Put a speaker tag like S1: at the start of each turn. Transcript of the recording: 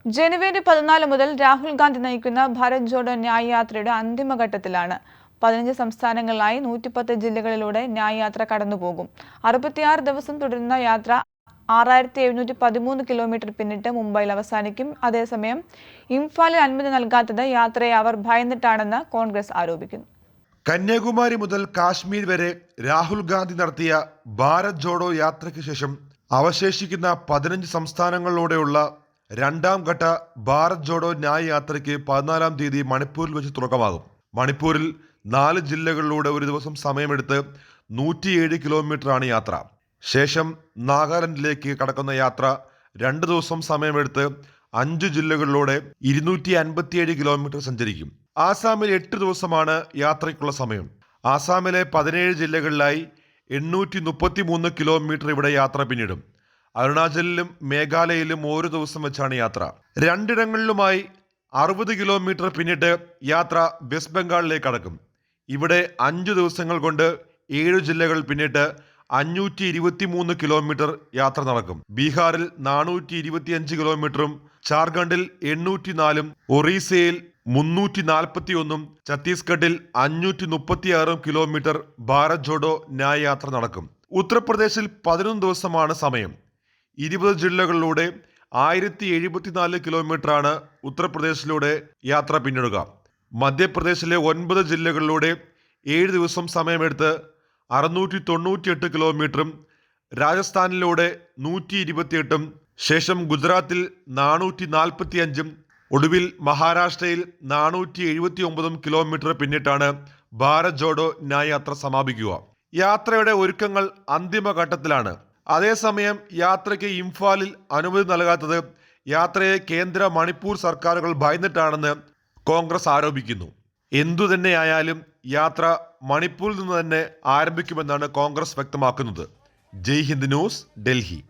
S1: ജനുവരി 14 മുതൽ രാഹുൽ ഗാന്ധി നയിക്കുന്ന ഭാരത് ജോഡോ ന്യായ് യാത്രയുടെ അന്തിമഘട്ടത്തിലാണ്. 15 സംസ്ഥാനങ്ങളിലായി 110 ജില്ലകളിലൂടെ ന്യായ് യാത്ര കടന്നുപോകും. 66 ദിവസം തുടരുന്ന യാത്ര 6713 കിലോമീറ്റർ പിന്നിട്ട് മുംബൈയിൽ അവസാനിക്കും. അതേസമയം ഇംഫാലിൽ അനുമതി നൽകാത്തത് യാത്രയെ അവർ ഭയന്നിട്ടാണെന്ന് കോൺഗ്രസ് ആരോപിക്കുന്നു.
S2: കന്യാകുമാരി മുതൽ കാശ്മീർ വരെ രാഹുൽ ഗാന്ധി നടത്തിയ ഭാരത് ജോഡോ യാത്രയ്ക്ക് ശേഷം അവശേഷിക്കുന്ന 15 സംസ്ഥാനങ്ങളിലൂടെയുള്ള രണ്ടാം ഘട്ട ഭാരത് ജോഡോ ന്യായ് യാത്രയ്ക്ക് 14-ാം തീയതി മണിപ്പൂരിൽ വെച്ച് തുടക്കമാകും. മണിപ്പൂരിൽ 4 ജില്ലകളിലൂടെ ഒരു ദിവസം സമയമെടുത്ത് 107 കിലോമീറ്ററാണ് യാത്ര. ശേഷം നാഗാലാൻഡിലേക്ക് കടക്കുന്ന യാത്ര 2 ദിവസം സമയമെടുത്ത് 5 ജില്ലകളിലൂടെ 257 കിലോമീറ്റർ സഞ്ചരിക്കും. ആസാമിൽ 8 ദിവസമാണ് യാത്രയ്ക്കുള്ള സമയം. ആസാമിലെ 17 ജില്ലകളിലായി 833 കിലോമീറ്റർ ഇവിടെ യാത്ര പിന്നിടും. അരുണാചലിലും മേഘാലയയിലും ഓരോ ദിവസം വെച്ചാണ് യാത്ര. 2 ഇടങ്ങളിലുമായി 60 കിലോമീറ്റർ പിന്നിട്ട് യാത്ര വെസ്റ്റ് ബംഗാളിലേക്ക് കടക്കും. ഇവിടെ 5 ദിവസങ്ങൾ കൊണ്ട് 7 ജില്ലകൾ പിന്നിട്ട് 523 കിലോമീറ്റർ യാത്ര നടക്കും. ബീഹാറിൽ 425 കിലോമീറ്ററും ജാർഖണ്ഡിൽ 804, ഒറീസയിൽ 341, ഛത്തീസ്ഗഡിൽ 536 കിലോമീറ്റർ ഭാരത് ജോഡോ ന്യായ് യാത്ര നടക്കും. ഉത്തർപ്രദേശിൽ 11 ദിവസമാണ് സമയം. 20 ജില്ലകളിലൂടെ 1074 കിലോമീറ്ററാണ് ഉത്തർപ്രദേശിലൂടെ യാത്ര പിന്നിടുക. മധ്യപ്രദേശിലെ 9 ജില്ലകളിലൂടെ 7 ദിവസം സമയമെടുത്ത് 698 കിലോമീറ്ററും രാജസ്ഥാനിലൂടെ 128, ശേഷം ഗുജറാത്തിൽ 445, ഒടുവിൽ മഹാരാഷ്ട്രയിൽ 479 കിലോമീറ്റർ പിന്നിട്ടാണ് ഭാരത് ജോഡോ ന്യായ് യാത്ര സമാപിക്കുക. യാത്രയുടെ ഒരുക്കങ്ങൾ അന്തിമഘട്ടത്തിലാണ്. അതേസമയം യാത്രയ്ക്ക് ഇംഫാലിൽ അനുമതി നൽകാത്തത് യാത്രയെ കേന്ദ്ര മണിപ്പൂർ സർക്കാരുകൾ ഭയന്നിട്ടാണെന്ന് കോൺഗ്രസ് ആരോപിക്കുന്നു. എന്തുതന്നെയായാലും യാത്ര മണിപ്പൂരിൽ നിന്ന് തന്നെ ആരംഭിക്കുമെന്നാണ് കോൺഗ്രസ് വ്യക്തമാക്കുന്നത്. ജയ് ഹിന്ദ് ന്യൂസ്, ഡൽഹി.